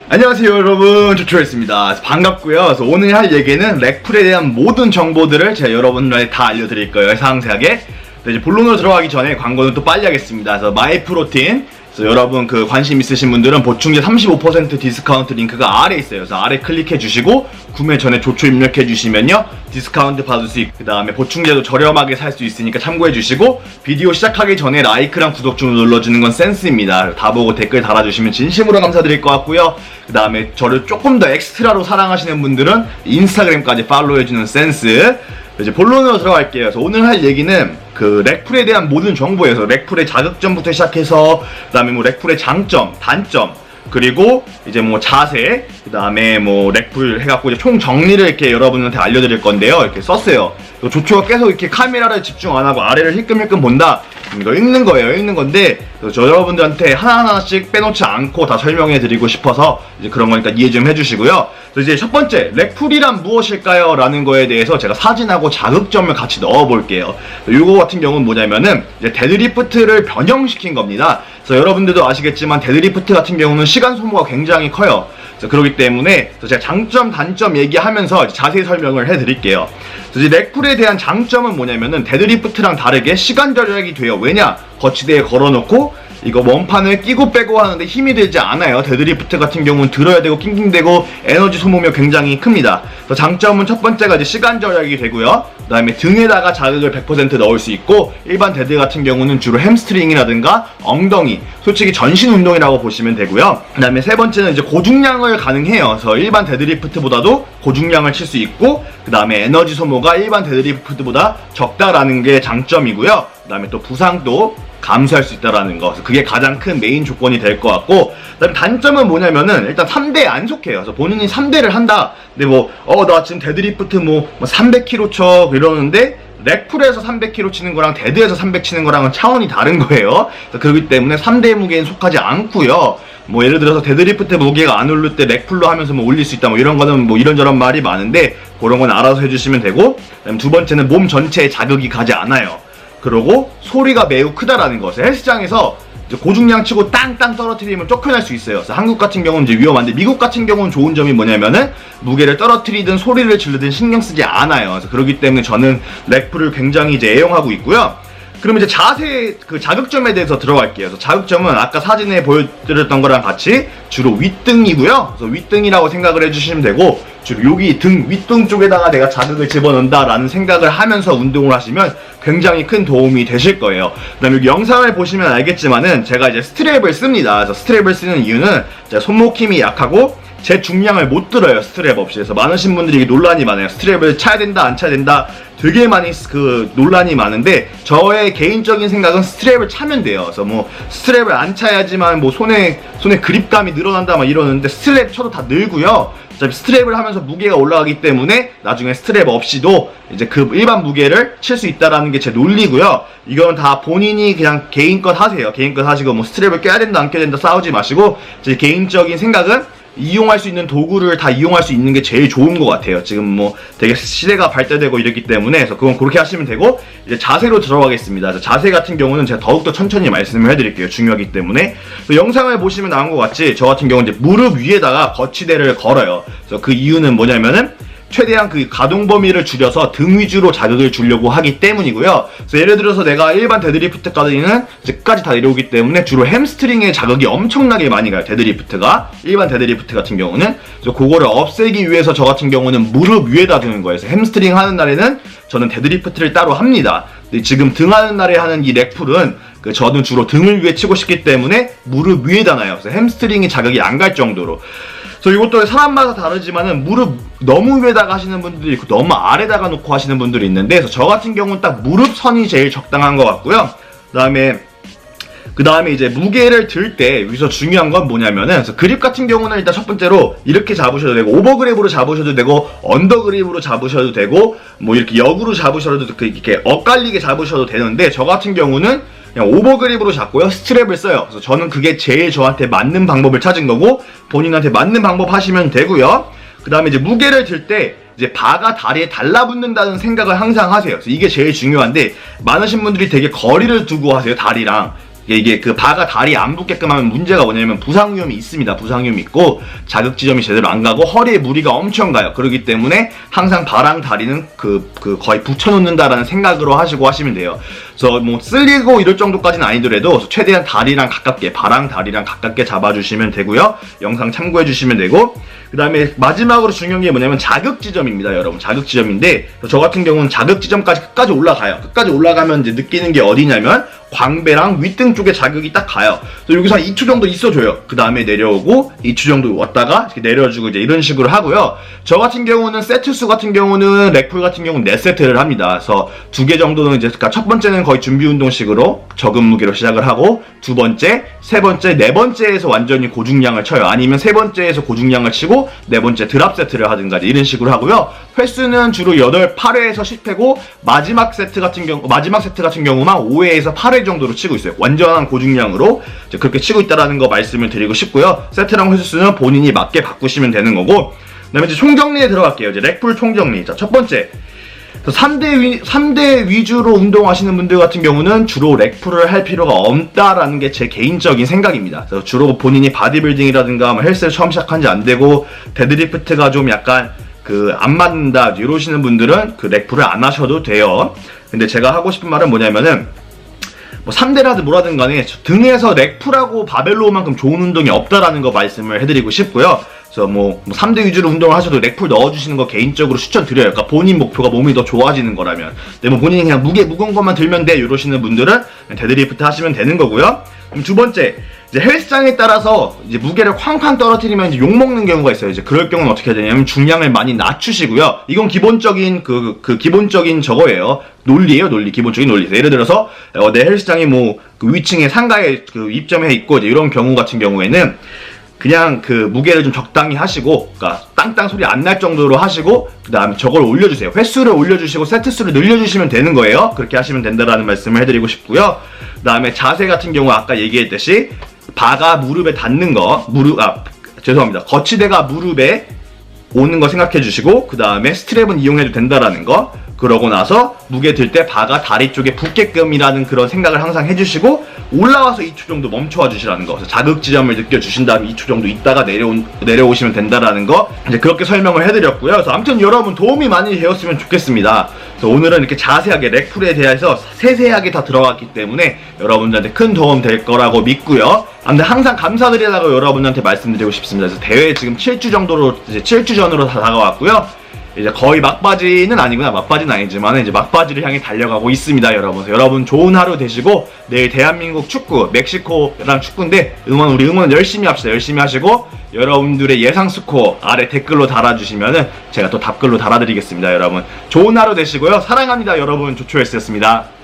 안녕하세요 여러분, 조초였습니다. 반갑고요. 그래서 오늘 할 얘기는 렉풀에 대한 모든 정보들을 제가 여러분들한테 다 알려드릴 거예요, 상세하게. 이제 본론으로 들어가기 전에 광고는 또 빨리 하겠습니다. 그래서 마이프로틴, 그래서 여러분 관심 있으신 분들은 보충제 35% 디스카운트 링크가 아래에 있어요. 그래서 아래 클릭해 주시고 구매 전에 조초 입력해 주시면요 디스카운트 받을 수 있고, 그 다음에 보충제도 저렴하게 살 수 있으니까 참고해 주시고, 비디오 시작하기 전에 라이크랑 구독 좀 눌러주는 건 센스입니다. 다 보고 댓글 달아주시면 진심으로 감사드릴 것 같고요. 그 다음에 저를 조금 더 엑스트라로 사랑하시는 분들은 인스타그램까지 팔로우해주는 센스. 이제 본론으로 들어갈게요. 그래서 오늘 할 얘기는 렉풀에 대한 모든 정보에서 렉풀의 자극점부터 시작해서 그 다음에 렉풀의 장점, 단점, 그리고 이제 자세, 그 다음에 렉풀 해갖고 이제 총 정리를 이렇게 여러분한테 알려드릴 건데요. 이렇게 썼어요. 조초가 계속 이렇게 카메라를 집중 안 하고 아래를 힐끔힐끔 본다. 이거 읽는 거예요. 읽는 건데, 저 여러분들한테 하나하나씩 빼놓지 않고 다 설명해 드리고 싶어서 이제 그런 거니까 이해 좀 해주시고요. 그래서 이제 첫 번째, 렉풀이란 무엇일까요? 라는 거에 대해서 제가 사진하고 자극점을 같이 넣어 볼게요. 이거 같은 경우는 뭐냐면은 이제 데드리프트를 변형시킨 겁니다. 그래서 여러분들도 아시겠지만 데드리프트 같은 경우는 시간 소모가 굉장히 커요. 그래서 그렇기 때문에 제가 장점, 단점 얘기하면서 자세히 설명을 해드릴게요. 그래서 이제 렉풀에 대한 장점은 뭐냐면은 데드리프트랑 다르게 시간 절약이 돼요. 왜냐? 거치대에 걸어놓고 이거 원판을 끼고 빼고 하는데 힘이 들지 않아요. 데드리프트 같은 경우는 들어야 되고 낑낑대고 에너지 소모가 굉장히 큽니다. 그래서 장점은 첫 번째가 이제 시간 절약이 되고요. 그 다음에 등에다가 자극을 100% 넣을 수 있고, 일반 데드 같은 경우는 주로 햄스트링이라든가 엉덩이, 솔직히 전신 운동이라고 보시면 되고요. 그 다음에 세 번째는 이제 고중량을 가능해요. 그래서 일반 데드리프트보다도 고중량을 칠 수 있고, 그 다음에 에너지 소모가 일반 데드리프트보다 적다라는 게 장점이고요. 그 다음에 또 부상도 감수할 수 있다라는 거. 그게 가장 큰 메인 조건이 될 것 같고, 그다음에 단점은 뭐냐면은 일단 3대에 안 속해요. 그래서 본인이 3대를 한다. 근데 나 지금 데드리프트 300kg 쳐 이러는데 렉풀에서 300kg 치는 거랑 데드에서 300 치는 거랑은 차원이 다른 거예요. 그래서 그렇기 때문에 3대 무게엔 속하지 않고요. 예를 들어서 데드리프트 무게가 안 오를 때 렉풀로 하면서 올릴 수 있다. 이런 거는 이런저런 말이 많은데 그런 건 알아서 해주시면 되고, 그다음에 두 번째는 몸 전체에 자극이 가지 않아요. 그리고 소리가 매우 크다라는 것을, 헬스장에서 고중량 치고 땅땅 떨어뜨리면 쫓겨날 수 있어요. 그래서 한국 같은 경우는 이제 위험한데, 미국 같은 경우는 좋은 점이 뭐냐면은 무게를 떨어뜨리든 소리를 지르든 신경 쓰지 않아요. 그래서 그렇기 때문에 저는 렉풀을 굉장히 이제 애용하고 있고요. 그럼 이제 자세, 자극점에 대해서 들어갈게요. 그래서 자극점은 아까 사진에 보여드렸던 거랑 같이 주로 윗등이고요. 그래서 윗등이라고 생각을 해주시면 되고, 주로 여기 윗등 쪽에다가 내가 자극을 집어넣는다라는 생각을 하면서 운동을 하시면 굉장히 큰 도움이 되실 거예요. 그 다음에 여기 영상을 보시면 알겠지만은 제가 이제 스트랩을 씁니다. 그래서 스트랩을 쓰는 이유는 제가 손목 힘이 약하고 제 중량을 못 들어요, 스트랩 없이. 그래서 많으신 분들이 논란이 많아요. 스트랩을 차야 된다, 안 차야 된다. 되게 많이 논란이 많은데, 저의 개인적인 생각은 스트랩을 차면 돼요. 그래서 스트랩을 안 차야지만 손에 그립감이 늘어난다 이러는데, 스트랩 쳐도 다 늘고요. 스트랩을 하면서 무게가 올라가기 때문에 나중에 스트랩 없이도 이제 일반 무게를 칠 수 있다라는 게 제 논리고요. 이건 다 본인이 그냥 개인껏 하세요. 개인껏 하시고 스트랩을 껴야 된다, 안 껴야 된다 싸우지 마시고, 제 개인적인 생각은 이용할 수 있는 도구를 다 이용할 수 있는 게 제일 좋은 것 같아요. 지금 되게 시대가 발달되고 이랬기 때문에. 그래서 그건 그렇게 하시면 되고, 이제 자세로 들어가겠습니다. 그래서 자세 같은 경우는 제가 더욱더 천천히 말씀을 해드릴게요. 중요하기 때문에. 영상을 보시면 나온 것 같이 저 같은 경우는 이제 무릎 위에다가 거치대를 걸어요. 그래서 그 이유는 뭐냐면은 최대한 가동 범위를 줄여서 등 위주로 자극을 주려고 하기 때문이고요. 그래서 예를 들어서 내가 일반 데드리프트까지는 끝까지 다 내려오기 때문에 주로 햄스트링에 자극이 엄청나게 많이 가요. 데드리프트가, 일반 데드리프트 같은 경우는. 그래서 그거를 없애기 위해서 저 같은 경우는 무릎 위에다 두는 거예요. 그래서 햄스트링 하는 날에는 저는 데드리프트를 따로 합니다. 근데 지금 등 하는 날에 하는 이 렉풀은 저는 주로 등을 위에 치고 싶기 때문에 무릎 위에다 놔요. 그래서 햄스트링이 자극이 안 갈 정도로. 그래서 이것도 사람마다 다르지만은 무릎 너무 위에다가 하시는 분들이 있고 너무 아래다가 놓고 하시는 분들이 있는데, 그래서 저 같은 경우는 딱 무릎 선이 제일 적당한 것 같고요. 그 다음에 이제 무게를 들 때 여기서 중요한 건 뭐냐면은, 그래서 그립 같은 경우는 일단 첫 번째로 이렇게 잡으셔도 되고, 오버그립으로 잡으셔도 되고, 언더그립으로 잡으셔도 되고, 이렇게 역으로 잡으셔도 되고, 이렇게 엇갈리게 잡으셔도 되는데, 저 같은 경우는 그냥 오버그립으로 잡고요, 스트랩을 써요. 그래서 저는 그게 제일 저한테 맞는 방법을 찾은 거고, 본인한테 맞는 방법 하시면 되고요. 그 다음에 이제 무게를 들 때 이제 바가 다리에 달라붙는다는 생각을 항상 하세요. 그래서 이게 제일 중요한데, 많으신 분들이 되게 거리를 두고 하세요, 다리랑. 이게 그 바가 다리에 안 붙게끔 하면 문제가 뭐냐면 부상 위험이 있습니다. 부상 위험이 있고 자극 지점이 제대로 안 가고 허리에 무리가 엄청 가요. 그렇기 때문에 항상 바랑 다리는 거의 붙여놓는다라는 생각으로 하시고 하시면 돼요. 그래서 뭐 쓸리고 이럴 정도까지는 아니더라도 최대한 다리랑 가깝게, 바랑 다리랑 가깝게 잡아주시면 되고요. 영상 참고해 주시면 되고, 그 다음에 마지막으로 중요한 게 뭐냐면 자극 지점입니다, 여러분. 자극 지점인데 저 같은 경우는 자극 지점까지 끝까지 올라가요. 끝까지 올라가면 이제 느끼는 게 어디냐면 광배랑 윗등 쪽에 자극이 딱 가요. 그래서 여기서 한 2초 정도 있어줘요. 그 다음에 내려오고 2초 정도 왔다가 이렇게 내려주고 이제 이런 식으로 하고요. 저 같은 경우는 세트 수 같은 경우는 렉풀 같은 경우는 4세트를 합니다. 그래서 2개 정도는 이제 그러니까 첫 번째는 거의 준비 운동식으로 적은 무게로 시작을 하고, 두 번째, 세 번째, 네 번째에서 완전히 고중량을 쳐요. 아니면 세 번째에서 고중량을 치고 네 번째 드랍 세트를 하든가 이런 식으로 하고요. 횟수는 주로 8회에서 10회고 마지막 세트 같은 경우만 5회에서 8회 정도로 치고 있어요. 완전한 고중량으로 이제 그렇게 치고 있다라는 거 말씀을 드리고 싶고요. 세트랑 횟수는 본인이 맞게 바꾸시면 되는 거고, 그다음에 이제 총정리에 들어갈게요. 이제 렉풀 총정리. 자, 첫 번째. 3대 위주로 운동하시는 분들 같은 경우는 주로 렉풀을 할 필요가 없다라는 게 제 개인적인 생각입니다. 그래서 주로 본인이 바디빌딩이라든가 뭐 헬스를 처음 시작한 지 안 되고 데드리프트가 좀 약간 안 맞는다 이러시는 분들은 렉풀을 안 하셔도 돼요. 근데 제가 하고 싶은 말은 뭐냐면은 뭐 3대라든 뭐라든 간에 등에서 렉풀하고 바벨로만큼 좋은 운동이 없다라는 거 말씀을 해드리고 싶고요. 그래서 뭐 3대 위주로 운동을 하셔도 렉풀 넣어주시는 거 개인적으로 추천드려요. 그러니까 본인 목표가 몸이 더 좋아지는 거라면. 근데 뭐 본인이 그냥 무거운 것만 들면 돼 이러시는 분들은 데드리프트 하시면 되는 거고요. 그럼 두 번째, 이제 헬스장에 따라서 이제 무게를 쾅쾅 떨어뜨리면 이제 욕먹는 경우가 있어요. 이제 그럴 경우는 어떻게 해야 되냐면 중량을 많이 낮추시고요. 이건 기본적인 기본적인 저거예요. 논리예요, 논리. 기본적인 논리. 예를 들어서 내 헬스장이 뭐 위층에 상가에 입점해 있고 이제 이런 경우 같은 경우에는 그냥 무게를 좀 적당히 하시고, 그러니까 땅땅 소리 안 날 정도로 하시고, 그 다음에 저걸 올려주세요. 횟수를 올려주시고 세트 수를 늘려주시면 되는 거예요. 그렇게 하시면 된다라는 말씀을 해드리고 싶고요. 그 다음에 자세 같은 경우 아까 얘기했듯이 바가 무릎에 닿는 거, 죄송합니다. 거치대가 무릎에 오는 거 생각해 주시고, 그 다음에 스트랩은 이용해도 된다라는 거, 그러고 나서 무게 들 때 바가 다리 쪽에 붙게끔이라는 그런 생각을 항상 해주시고, 올라와서 2초 정도 멈춰와 주시라는 거. 그래서 자극 지점을 느껴주신 다음에 2초 정도 있다가 내려오시면 된다라는 거, 이제 그렇게 설명을 해드렸고요. 그래서 아무튼 여러분 도움이 많이 되었으면 좋겠습니다. 그래서 오늘은 이렇게 자세하게 렉풀에 대해서 세세하게 다 들어갔기 때문에 여러분들한테 큰 도움 될 거라고 믿고요. 근데 항상 감사드리려고 여러분들한테 말씀드리고 싶습니다. 그래서 대회 지금 7주 정도로, 이제 7주 전으로 다 다가왔고요. 이제 거의 막바지는 아니구나. 막바지는 아니지만 이제 막바지를 향해 달려가고 있습니다, 여러분. 여러분 좋은 하루 되시고, 내일 대한민국 축구, 멕시코랑 축구인데 우리 응원 열심히 합시다. 열심히 하시고 여러분들의 예상 스코어 아래 댓글로 달아주시면은 제가 또 답글로 달아드리겠습니다, 여러분. 좋은 하루 되시고요. 사랑합니다, 여러분. 조초헬스였습니다.